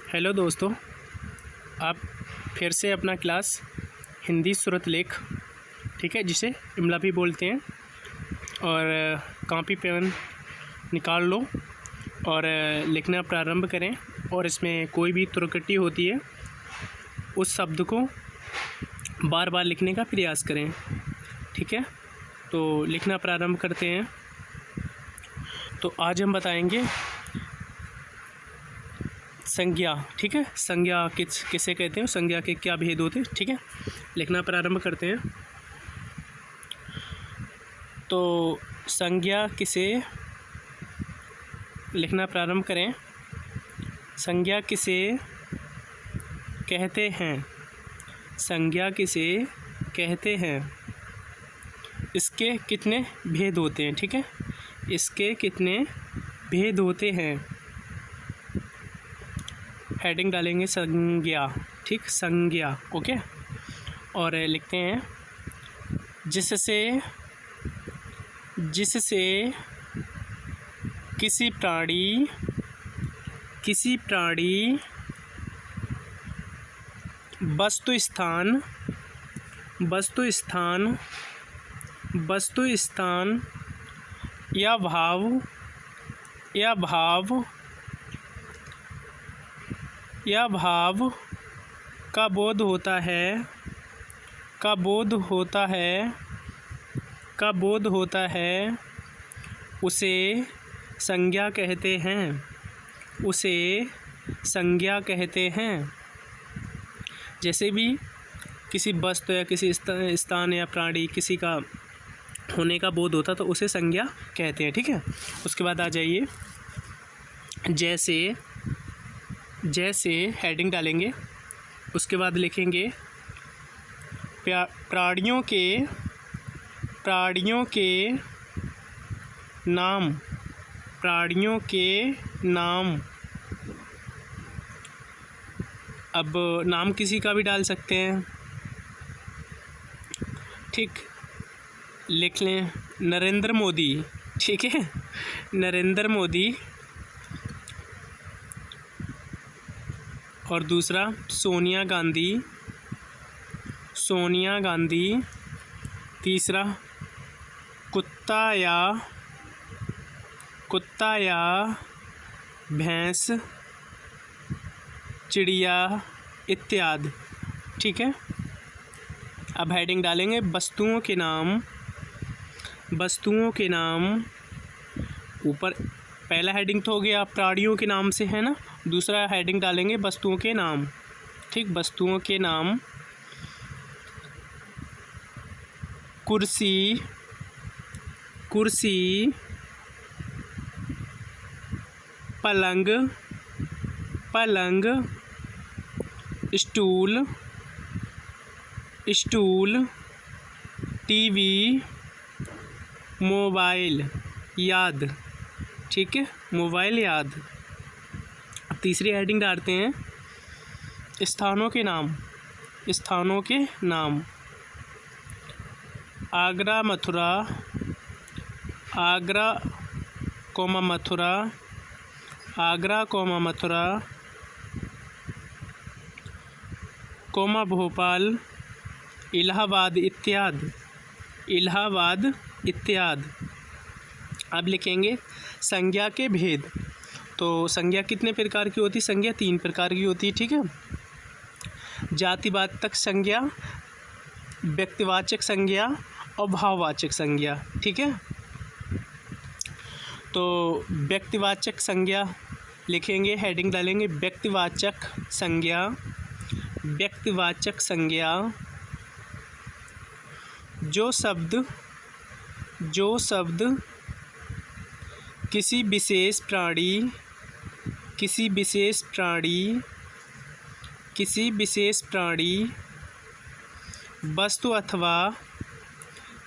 Hello दोस्तों, आप फिर से अपना क्लास हिंदी सूरत लेख, ठीक है, जिसे इमला भी बोलते हैं, और कॉपी पेन निकाल लो और लिखना प्रारंभ करें। और इसमें कोई भी त्रुटि होती है उस शब्द को बार बार लिखने का प्रयास करें, ठीक है। तो लिखना प्रारंभ करते हैं। तो आज हम बताएंगे संज्ञा, ठीक है। संज्ञा किसे कहते हैं, संज्ञा के क्या भेद होते हैं, ठीक है। लिखना प्रारंभ करते हैं। तो संज्ञा किसे, लिखना प्रारंभ करें। संज्ञा किसे कहते हैं, संज्ञा किसे कहते हैं, इसके कितने भेद होते हैं, ठीक है। इसके कितने भेद होते हैं, हेडिंग डालेंगे संज्ञा, ठीक, संज्ञा, ओके। और लिखते हैं जिससे किसी प्राणी वस्तु स्थान या भाव का बोध होता है, उसे संज्ञा कहते हैं। जैसे भी किसी वस्तु या किसी स्थान या प्राणी किसी का होने का बोध होता तो उसे संज्ञा कहते हैं, ठीक है। उसके बाद आ जाइए, जैसे हेडिंग डालेंगे। उसके बाद लिखेंगे प्राणियों के नाम। अब नाम किसी का भी डाल सकते हैं, ठीक। लिख लें नरेंद्र मोदी, ठीक है, नरेंद्र मोदी। और दूसरा सोनिया गांधी। तीसरा कुत्ता या भैंस, चिड़िया इत्यादि, ठीक है। अब हेडिंग डालेंगे वस्तुओं के नाम। ऊपर पहला हेडिंग तो हो गया प्राणियों के नाम से, है ना। दूसरा हेडिंग डालेंगे वस्तुओं के नाम, ठीक, वस्तुओं के नाम। कुर्सी, पलंग, स्टूल, टीवी, मोबाइल याद, ठीक है, मोबाइल याद। तीसरी हेडिंग डालते हैं स्थानों के नाम। आगरा मथुरा, भोपाल, इलाहाबाद इत्यादि। अब लिखेंगे संज्ञा के भेद। तो संज्ञा कितने प्रकार की होती है, संज्ञा 3 प्रकार की होती है, ठीक है। जातिवाचक संज्ञा, व्यक्तिवाचक संज्ञा और भाववाचक संज्ञा, ठीक है। तो व्यक्तिवाचक संज्ञा लिखेंगे, हेडिंग डालेंगे व्यक्तिवाचक संज्ञा। जो शब्द किसी विशेष प्राणी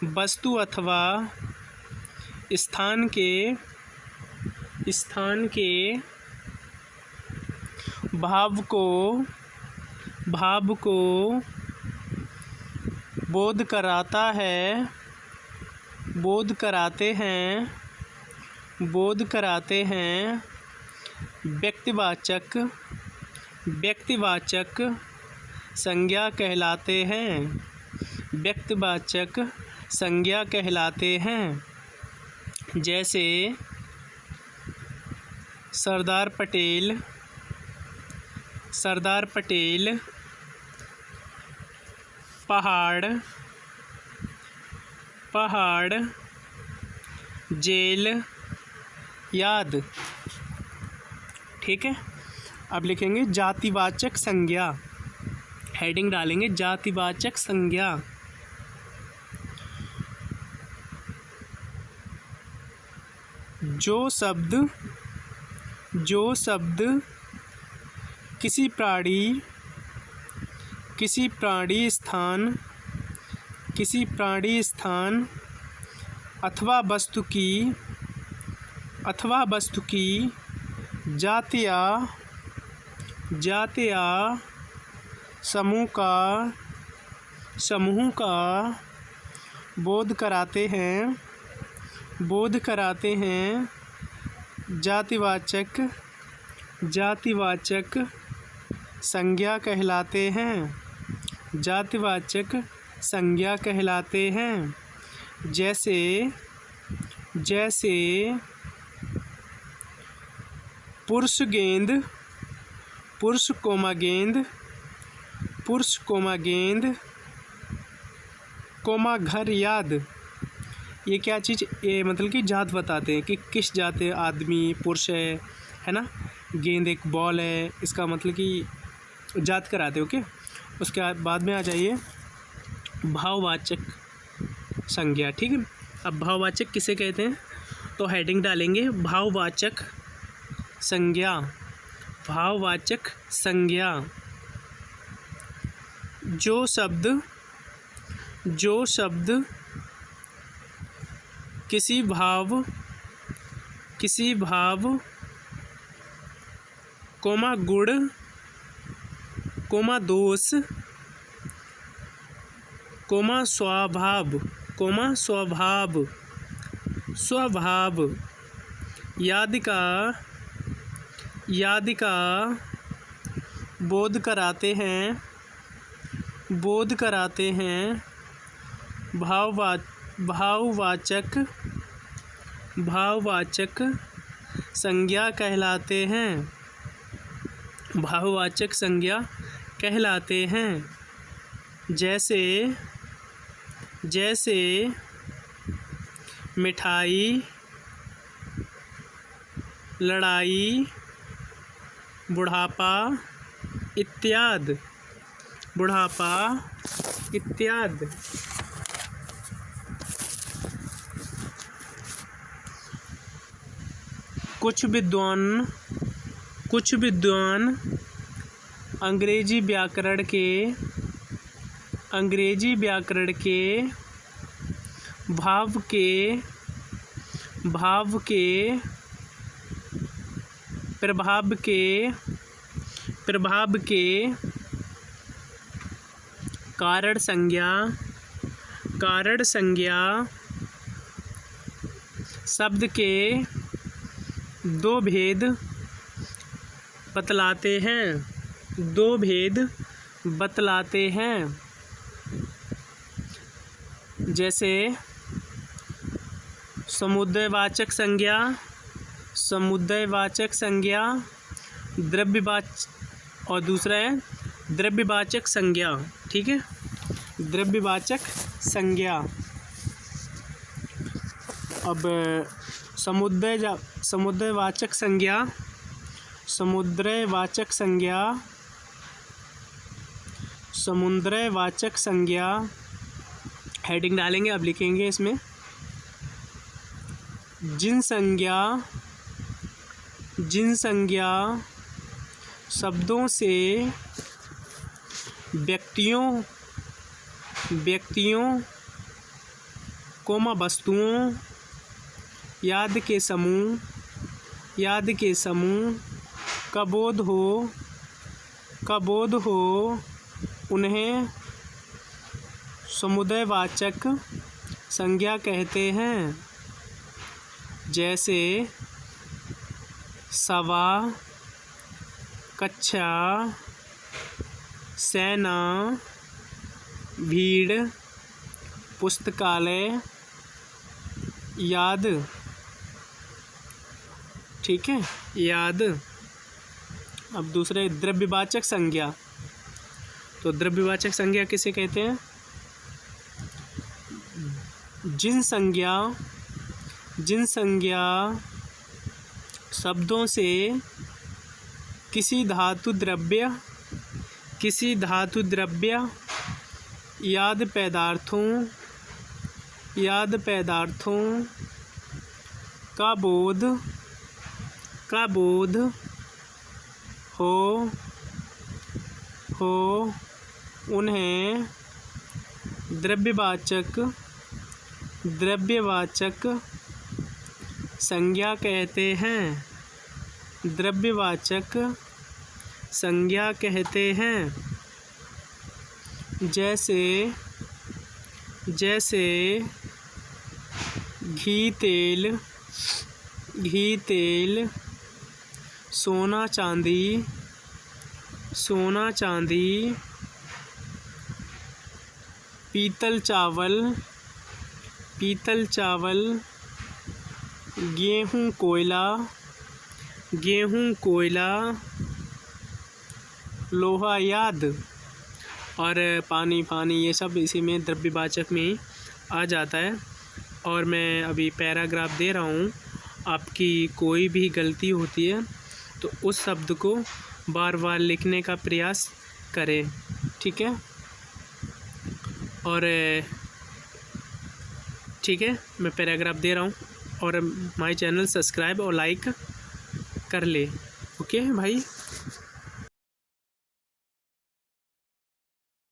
वस्तु अथवा स्थान के भाव को बोध कराते हैं। व्यक्तिवाचक व्यक्तिवाचक संज्ञा कहलाते हैं। व्यक्तिवाचक संज्ञा कहलाते हैं। जैसे सरदार पटेल, सरदार पटेल, पहाड़, पहाड़, जेल, याद। ठीक है, अब लिखेंगे जातिवाचक संज्ञा, हेडिंग डालेंगे जातिवाचक संज्ञा। जो शब्द किसी प्राणी, स्थान अथवा वस्तु की जाति या समूह का बोध कराते हैं, जातिवाचक संज्ञा कहलाते हैं। जातिवाचक संज्ञा कहलाते हैं। जैसे पुरुष गेंद, पुरुष कोमा घर, याद। ये क्या चीज़, ये मतलब कि जात बताते हैं कि किस जात आदमी पुरुष है ना। गेंद एक बॉल है, इसका मतलब कि जात कराते। ओके, उसके बाद में आ जाइए भाववाचक संज्ञा। ठीक है, अब भाववाचक किसे कहते हैं, तो हेडिंग डालेंगे भाववाचक संज्ञा। भाववाचक संज्ञा, जो शब्द किसी भाव कोमा गुण कोमा दोष कोमा स्वभाव याद का बोध कराते हैं, भाववाचक संज्ञा कहलाते हैं। भाववाचक संज्ञा कहलाते हैं। जैसे मिठाई, लड़ाई, बुढ़ापा इत्यादि। कुछ विद्वान अंग्रेजी व्याकरण के भाव के कारण संज्ञा शब्द के दो भेद बतलाते हैं। जैसे समुदायवाचक संज्ञा, द्रव्यवाचक, और दूसरा है द्रव्यवाचक संज्ञा। ठीक है, द्रव्यवाचक संज्ञा। अब समुदायवाचक संज्ञा हेडिंग डालेंगे। अब लिखेंगे इसमें जिन संज्ञा शब्दों से व्यक्तियों कोमा वस्तुओं याद के समूह का बोध हो उन्हें समुदायवाचक संज्ञा कहते हैं। जैसे सवा, कक्षा, सेना, भीड़, पुस्तकालय, याद। ठीक है, याद। अब दूसरे द्रव्यवाचक संज्ञा। तो द्रव्यवाचक संज्ञा किसे कहते हैं? जिन संज्ञा शब्दों से किसी धातु द्रव्य याद पदार्थों का बोध हो उन्हें द्रव्यवाचक संज्ञा कहते हैं। द्रव्यवाचक संज्ञा कहते हैं। जैसे घी तेल, सोना चांदी, पीतल चावल, गेहूं कोयला, लोहा याद, और पानी, ये सब इसी में द्रव्यवाचक में ही आ जाता है। और मैं अभी पैराग्राफ दे रहा हूँ, आपकी कोई भी गलती होती है तो उस शब्द को बार बार लिखने का प्रयास करें। ठीक है, और ठीक है, मैं पैराग्राफ दे रहा हूँ, और माय चैनल सब्सक्राइब और लाइक कर ले। ओके भाई।